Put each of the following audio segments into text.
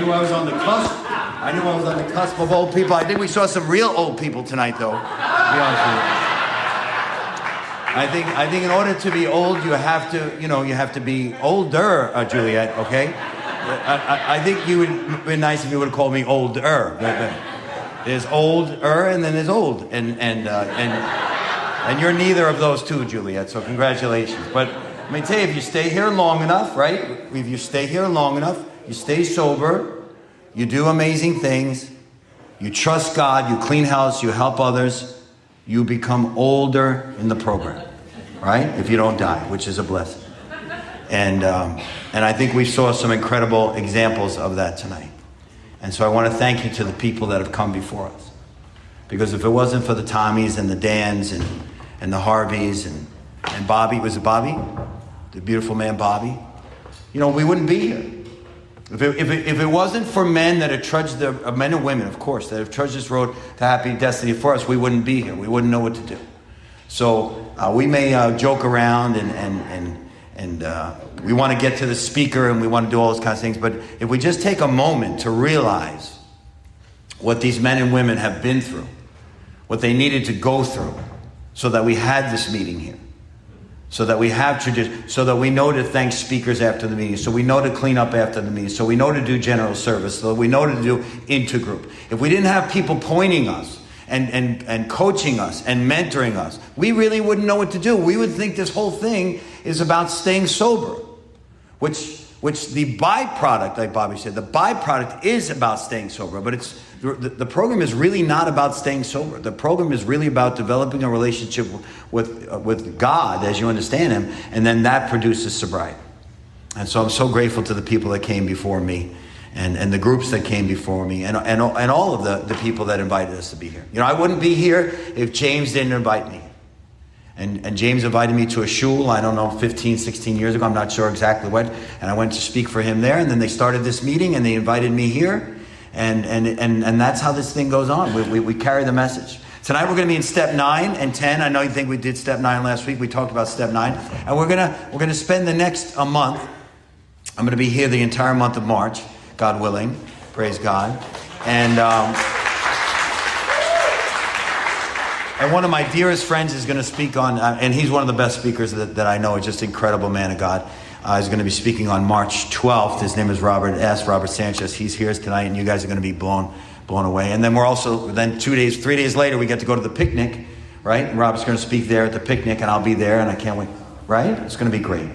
knew I was on the cusp. I knew I was on the cusp of old people. I think we saw some real old people tonight, though. To be honest with you. I think in order to be old, you have to be older, Juliet. Okay. I think you would be nice if you would have called me older. There's older and then there's old, and you're neither of those two, Juliet. So congratulations. But let me tell you, if you stay here long enough, right? If you stay here long enough, you stay sober, you do amazing things, you trust God, you clean house, you help others, you become older in the program, right? If you don't die, which is a blessing. And I think we saw some incredible examples of that tonight. And so I want to thank you to the people that have come before us. Because if it wasn't for the Tommies and the Dans and the Harveys and Bobby, was it Bobby? The beautiful man Bobby? We wouldn't be here. If it wasn't for men that have trudged, men and women, of course, that have trudged this road to happy destiny for us, we wouldn't be here. We wouldn't know what to do. So we may joke around and we want to get to the speaker and we want to do all those kinds of things. But if we just take a moment to realize what these men and women have been through, what they needed to go through, so that we had this meeting here, so that we have tradition, so that we know to thank speakers after the meeting, so we know to clean up after the meeting, so we know to do general service, so we know to do intergroup. If we didn't have people pointing us and coaching us and mentoring us, we really wouldn't know what to do. We would think this whole thing is about staying sober, which the byproduct, like Bobby said, the byproduct is about staying sober, but the program is really not about staying sober. The program is really about developing a relationship with God as you understand Him, and then that produces sobriety. And so I'm so grateful to the people that came before me, and the groups that came before me, and all of the people that invited us to be here. I wouldn't be here if James didn't invite me. And James invited me to a shul, I don't know, 15, 16 years ago. I'm not sure exactly what. And I went to speak for him there. And then they started this meeting and they invited me here. And that's how this thing goes on. We carry the message. Tonight we're going to be in step 9 and 10. I know you think we did step 9 last week. We talked about step 9. And we're going to spend the next month. I'm going to be here the entire month of March, God willing. Praise God. And one of my dearest friends is going to speak on, and he's one of the best speakers that I know, just incredible man of God. He's going to be speaking on March 12th. His name is Robert Sanchez. He's here tonight, and you guys are going to be blown away. And then we're also, 3 days later, we get to go to the picnic, right? And Robert's going to speak there at the picnic, and I'll be there, and I can't wait, right? It's going to be great.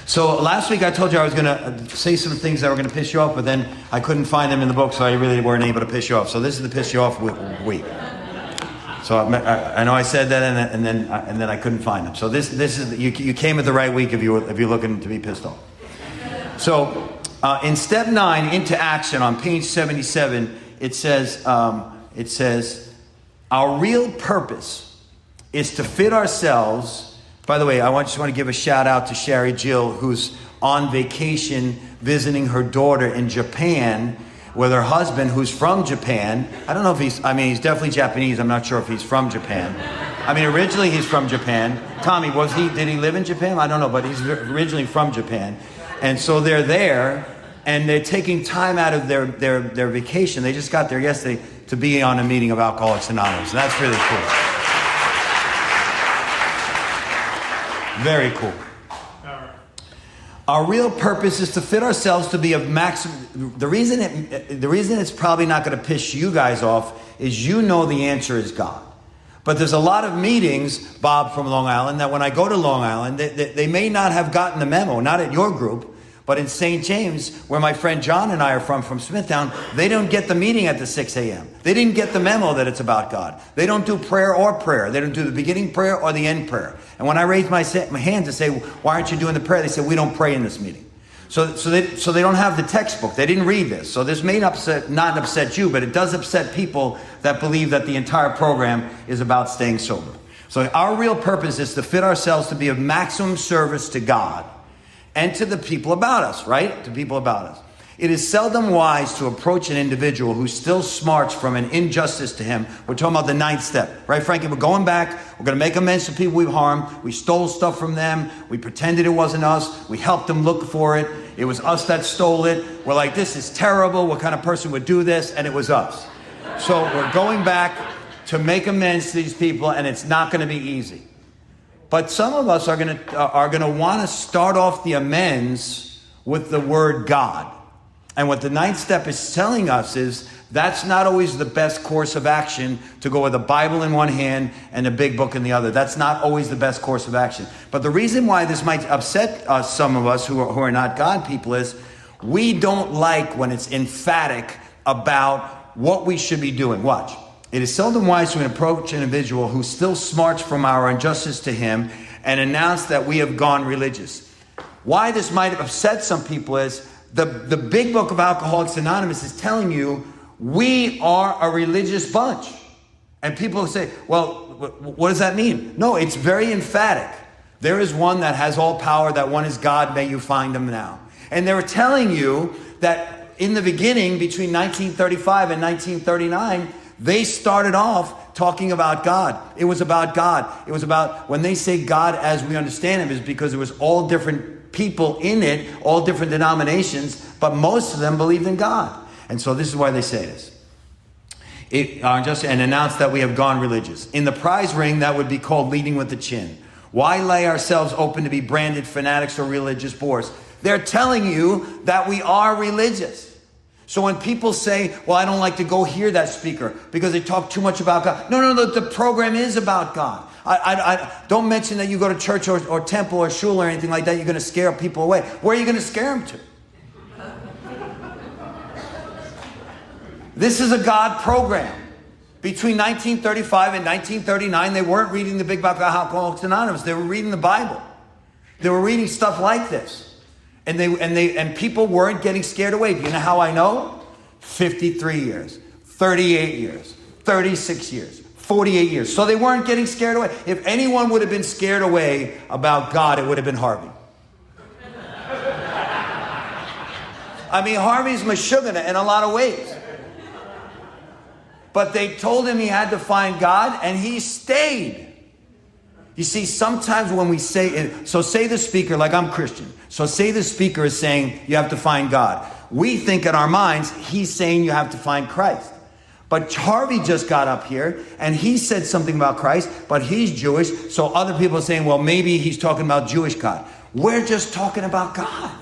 So last week I told you I was going to say some things that were going to piss you off, but then I couldn't find them in the book, so I really weren't able to piss you off. So this is the piss you off week. So I know I said that, and then I couldn't find them. So this is you came at the right week if you're looking to be pissed off. So in step 9, into action, on page 77, it says our real purpose is to fit ourselves. By the way, I just want to give a shout out to Sherry Jill, who's on vacation visiting her daughter in Japan, with her husband, who's from Japan. I don't know if he's definitely Japanese. I'm not sure if he's from Japan. Originally he's from Japan. Tommy, did he live in Japan? I don't know, but he's originally from Japan. And so they're there, and they're taking time out of their vacation. They just got there yesterday to be on a meeting of Alcoholics Anonymous. And that's really cool. Very cool. Our real purpose is to fit ourselves to be of maximum. The reason it's probably not going to piss you guys off is the answer is God. But there's a lot of meetings, Bob from Long Island, that when I go to Long Island, they may not have gotten the memo, not at your group, but in St. James, where my friend John and I are from Smithtown, they don't get the meeting at the 6 a.m. They didn't get the memo that it's about God. They don't do prayer or prayer. They don't do the beginning prayer or the end prayer. And when I raise my hand to say, why aren't you doing the prayer? They say, we don't pray in this meeting. So they don't have the textbook. They didn't read this. So this may not upset you, but it does upset people that believe that the entire program is about staying sober. So our real purpose is to fit ourselves to be of maximum service to God and to the people about us, right? To people about us. It is seldom wise to approach an individual who still smarts from an injustice to him. We're talking about the 9th step, right, Frankie? We're going back. We're going to make amends to people we've harmed. We stole stuff from them. We pretended it wasn't us. We helped them look for it. It was us that stole it. We're like, this is terrible. What kind of person would do this? And it was us. So we're going back to make amends to these people, and it's not going to be easy. But some of us are going to want to start off the amends with the word God. And what the ninth step is telling us is that's not always the best course of action, to go with a Bible in one hand and a big book in the other. That's not always the best course of action. But the reason why this might upset some of us who are not God people is we don't like when it's emphatic about what we should be doing. Watch. It is seldom wise to approach an individual who still smarts from our injustice to him and announce that we have gone religious. Why this might upset some people is the big book of Alcoholics Anonymous is telling you we are a religious bunch. And people say, well, what does that mean? No, it's very emphatic. There is one that has all power. That one is God. May you find him now. And they were telling you that in the beginning, between 1935 and 1939, they started off talking about God. It was about God. It was about, when they say God as we understand him, is because there was all different people in it, all different denominations, but most of them believed in God. And so this is why they say this. And announce that we have gone religious. In the prize ring, that would be called leading with the chin. Why lay ourselves open to be branded fanatics or religious bores? They're telling you that we are religious. So when people say, well, I don't like to go hear that speaker because they talk too much about God. No, the program is about God. I don't mention that you go to church or temple or shul or anything like that. You're going to scare people away. Where are you going to scare them to? This is a God program. Between 1935 and 1939, they weren't reading the Big Book of Alcoholics Anonymous. They were reading the Bible. They were reading stuff like this. And people weren't getting scared away. Do you know how I know? 53 years, 38 years, 36 years, 48 years. So they weren't getting scared away. If anyone would have been scared away about God, it would have been Harvey. I mean, Harvey's Meshuggah in a lot of ways. But they told him he had to find God, and he stayed. You see, sometimes when we say, so say the speaker, like I'm Christian. So say the speaker is saying you have to find God. We think in our minds, he's saying you have to find Christ. But Harvey just got up here and he said something about Christ, but he's Jewish. So other people are saying, well, maybe he's talking about Jewish God. We're just talking about God.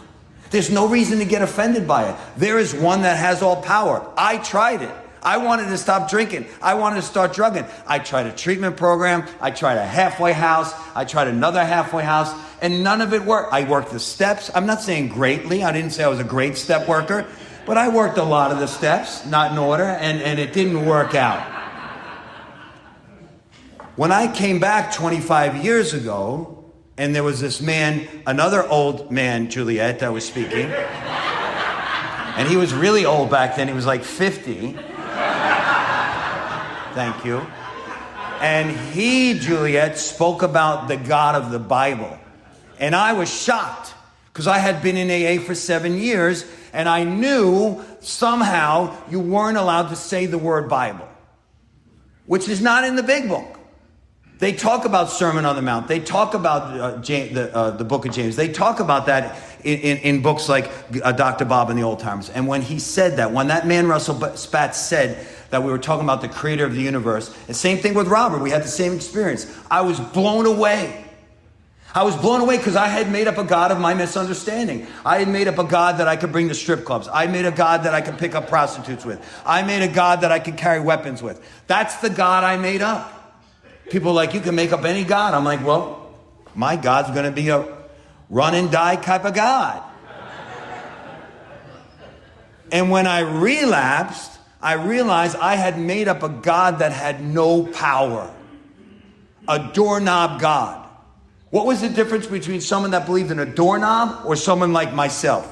There's no reason to get offended by it. There is one that has all power. I tried it. I wanted to stop drinking. I wanted to start drugging. I tried a treatment program. I tried a halfway house. I tried another halfway house, and none of it worked. I worked the steps. I'm not saying greatly. I didn't say I was a great step worker, but I worked a lot of the steps, not in order, and it didn't work out. When I came back 25 years ago, and there was this man, another old man, Juliet, that was speaking, and he was really old back then. He was like 50. Thank you. And he, Juliet, spoke about the God of the Bible. And I was shocked because I had been in AA for 7 years and I knew somehow you weren't allowed to say the word Bible, which is not in the big book. They talk about Sermon on the Mount. They talk about the book of James. They talk about that in books like Dr. Bob and the Old Timers. And when he said that, when that man Russell Spatz said that we were talking about the creator of the universe, and same thing with Robert, we had the same experience. I was blown away. I was blown away because I had made up a God of my misunderstanding. I had made up a God that I could bring to strip clubs. I made a God that I could pick up prostitutes with. I made a God that I could carry weapons with. That's the God I made up. People are like, you can make up any God. I'm like, well, my God's going to be a run and die type of God. And when I relapsed, I realized I had made up a God that had no power. A doorknob God. What was the difference between someone that believed in a doorknob or someone like myself?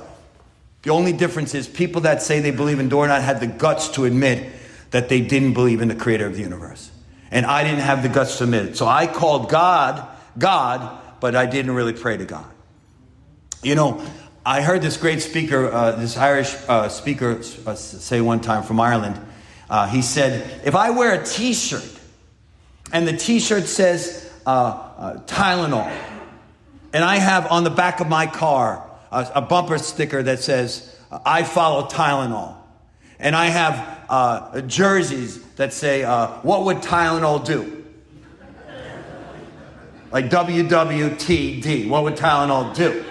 The only difference is people that say they believe in doorknob had the guts to admit that they didn't believe in the creator of the universe. And I didn't have the guts to admit it. So I called God, but I didn't really pray to God. You know, I heard this great speaker, this Irish speaker say one time from Ireland, he said, if I wear a t-shirt and the t-shirt says Tylenol, and I have on the back of my car a bumper sticker that says, I follow Tylenol. And I have jerseys that say, what would Tylenol do? Like WWTD, what would Tylenol do?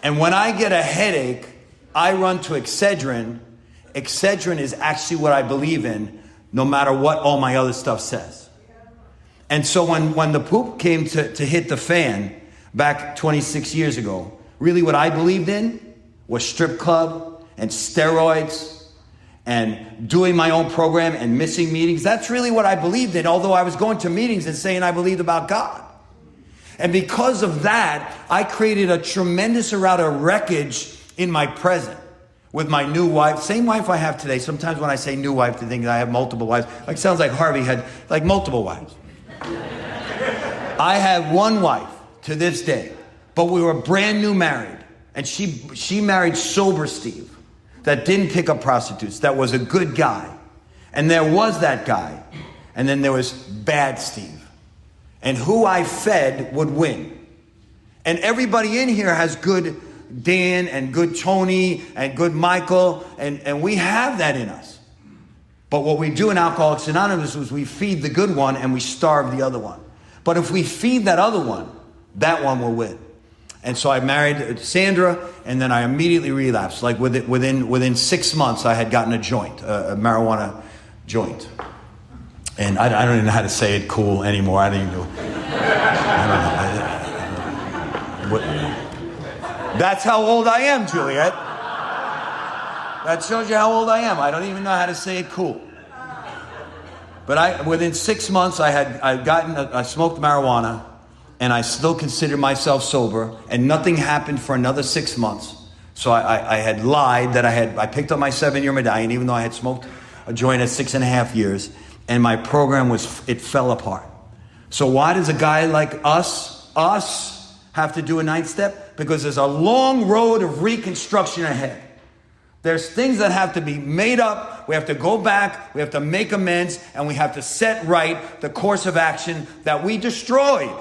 And when I get a headache, I run to Excedrin. Excedrin is actually what I believe in, no matter what all my other stuff says. And so when the poop came to hit the fan back 26 years ago, really what I believed in was strip club and steroids and doing my own program and missing meetings. That's really what I believed in, although I was going to meetings and saying I believed about God. And because of that, I created a tremendous amount of wreckage in my present with my new wife. Same wife I have today. Sometimes when I say new wife, they think I have multiple wives. Like, sounds like Harvey had like multiple wives. I have one wife to this day, but we were brand new married. And she married sober Steve that didn't pick up prostitutes, that was a good guy. And there was that guy. And then there was bad Steve. And who I fed would win. And everybody in here has good Dan and good Tony and good Michael. And we have that in us. But what we do in Alcoholics Anonymous is we feed the good one and we starve the other one. But if we feed that other one, that one will win. And so I married Sandra, and then I immediately relapsed. Like within 6 months, I had gotten a joint, a marijuana joint. And I don't even know how to say it cool anymore. I don't even know. That's how old I am, Juliet. That shows you how old I am. I don't even know how to say it cool. But within 6 months, I smoked marijuana, and I still considered myself sober, and nothing happened for another 6 months. So I had lied that I picked up my 7-year medallion, even though I had smoked a joint at 6.5 years. And my program it fell apart. So why does a guy like us have to do a 9th step? Because there's a long road of reconstruction ahead. There's things that have to be made up. We have to go back. We have to make amends. And we have to set right the course of action that we destroyed.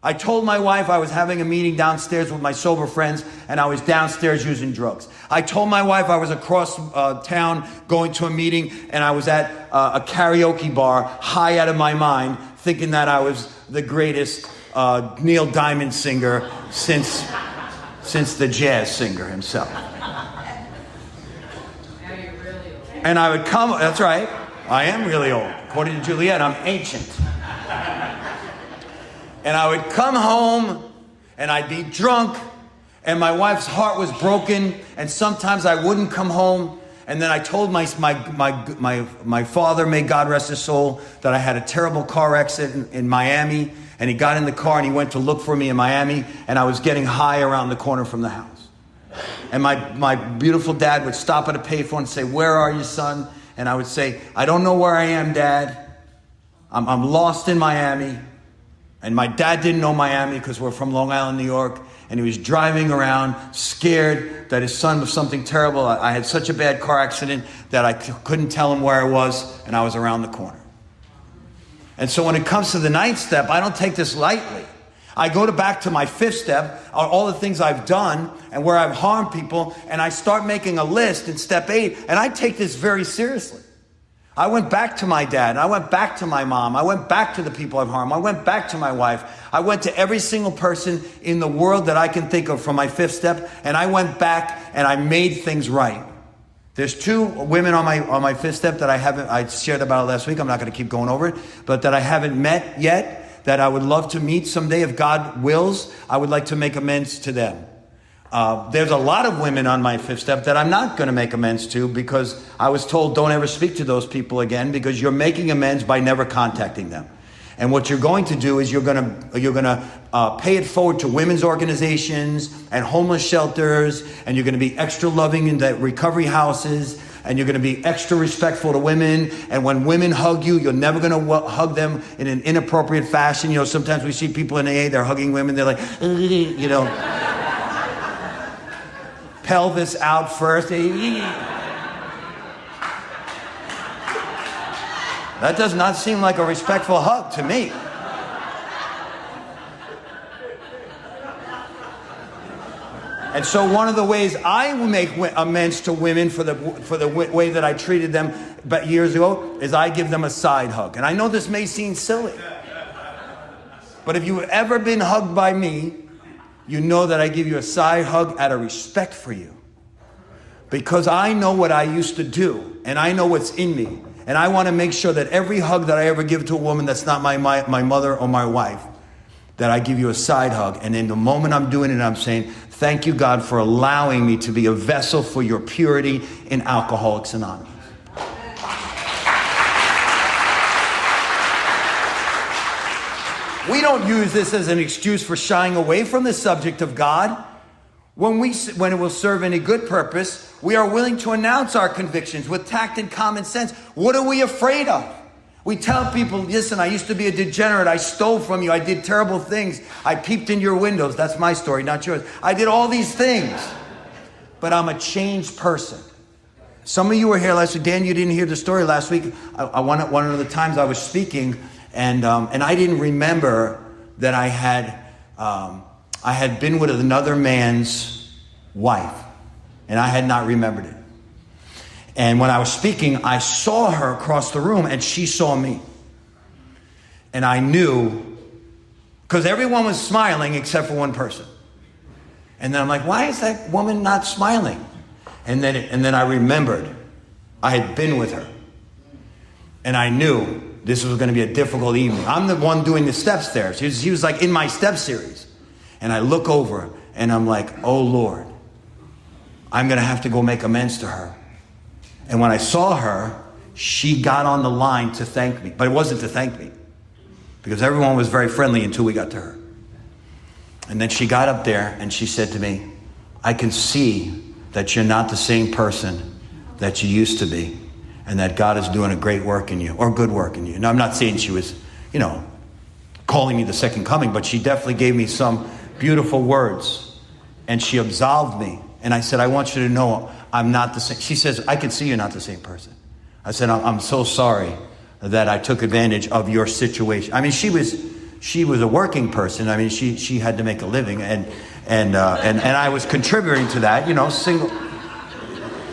I told my wife I was having a meeting downstairs with my sober friends, and I was downstairs using drugs. I told my wife I was across town going to a meeting, and I was at a karaoke bar, high out of my mind, thinking that I was the greatest Neil Diamond singer since the jazz singer himself. And I would come, that's right, I am really old. According to Juliet, I'm ancient. And I would come home, and I'd be drunk, and my wife's heart was broken, and sometimes I wouldn't come home. And then I told my father, may God rest his soul, that I had a terrible car accident in Miami, and he got in the car and he went to look for me in Miami, and I was getting high around the corner from the house. And my beautiful dad would stop at a payphone and say, where are you, son? And I would say, I don't know where I am, Dad. I'm lost in Miami. And my dad didn't know Miami because we're from Long Island, New York. And he was driving around scared that his son was something terrible. I had such a bad car accident that I couldn't tell him where I was, and I was around the corner. And so when it comes to the 9th step, I don't take this lightly. I go back to my 5th step, all the things I've done and where I've harmed people, and I start making a list in step 8, and I take this very seriously. I went back to my dad. I went back to my mom. I went back to the people I've harmed. I went back to my wife. I went to every single person in the world that I can think of from my 5th step, and I went back and I made things right. There's 2 women on my 5th step that I shared about it last week. I'm not going to keep going over it, but that I haven't met yet, that I would love to meet someday if God wills. I would like to make amends to them. There's a lot of women on my 5th step that I'm not going to make amends to, because I was told don't ever speak to those people again, because you're making amends by never contacting them. And what you're going to do is you're going to pay it forward to women's organizations and homeless shelters, and you're going to be extra loving in the recovery houses, and you're going to be extra respectful to women. And when women hug you, you're never going to hug them in an inappropriate fashion. You know, sometimes we see people in AA, they're hugging women, they're like, you know, pelvis out first. That does not seem like a respectful hug to me. And so one of the ways I make amends to women for the way that I treated them years ago is I give them a side hug. And I know this may seem silly, but if you've ever been hugged by me, you know that I give you a side hug out of respect for you. Because I know what I used to do, and I know what's in me. And I want to make sure that every hug that I ever give to a woman that's not my mother or my wife, that I give you a side hug. And in the moment I'm doing it, I'm saying, thank you, God, for allowing me to be a vessel for your purity in Alcoholics Anonymous. We don't use this as an excuse for shying away from the subject of God. When it will serve any good purpose, we are willing to announce our convictions with tact and common sense. What are we afraid of? We tell people, listen, I used to be a degenerate. I stole from you. I did terrible things. I peeped in your windows. That's my story, not yours. I did all these things, but I'm a changed person. Some of you were here last week. Dan, you didn't hear the story last week. One of the times I was speaking, and I didn't remember that I had been with another man's wife, and I had not remembered it. And when I was speaking, I saw her across the room, and she saw me. And I knew, because everyone was smiling except for one person. And then I'm like, why is that woman not smiling? And then I remembered I had been with her. And I knew this was going to be a difficult evening. I'm the one doing the step stairs. He was like in my step series. And I look over and I'm like, oh Lord, I'm going to have to go make amends to her. And when I saw her, she got on the line to thank me. But it wasn't to thank me, because everyone was very friendly until we got to her. And then she got up there and she said to me, I can see that you're not the same person that you used to be, and that God is doing a great work in you, or good work in you. Now, I'm not saying she was, calling me the second coming, but she definitely gave me some beautiful words, and she absolved me. And I said, I want you to know I'm not the same. She says, I can see you're not the same person. I said, I'm so sorry that I took advantage of your situation. I mean, she was a working person. I mean, she had to make a living, and I was contributing to that,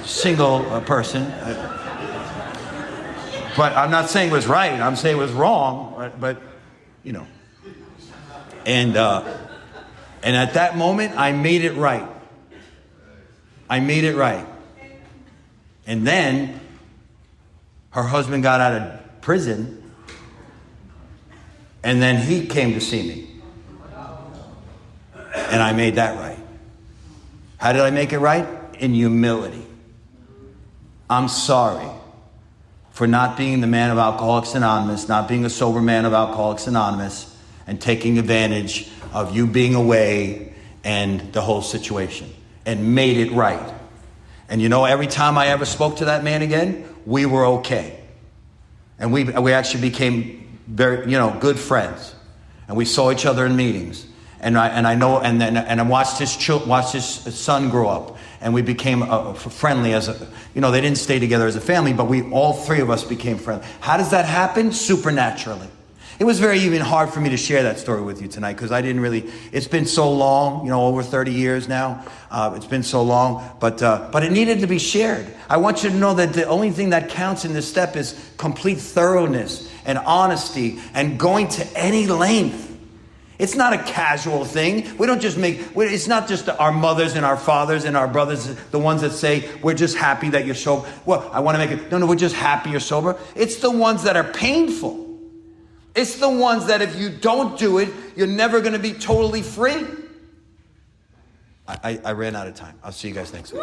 single person. But I'm not saying it was right. I'm saying it was wrong. But and at that moment, I made it right. I made it right. And then her husband got out of prison, and then he came to see me. And I made that right. How did I make it right? In humility. I'm sorry for not being the man of Alcoholics Anonymous, not being a sober man of Alcoholics Anonymous, and taking advantage of you being away and the whole situation. And made it right. And every time I ever spoke to that man again, we were okay. And we actually became very, good friends. And we saw each other in meetings. And I watched his son grow up. And we became friendly they didn't stay together as a family, but all three of us became friendly. How does that happen? Supernaturally. It was very even hard for me to share that story with you tonight, because I didn't really, it's been so long, over 30 years now. It's been so long, but it needed to be shared. I want you to know that the only thing that counts in this step is complete thoroughness and honesty and going to any length. It's not a casual thing. We don't just it's not just our mothers and our fathers and our brothers, the ones that say, we're just happy that you're sober. Well, I want to make it, no, we're just happy you're sober. It's the ones that are painful. It's the ones that if you don't do it, you're never going to be totally free. I ran out of time. I'll see you guys next week.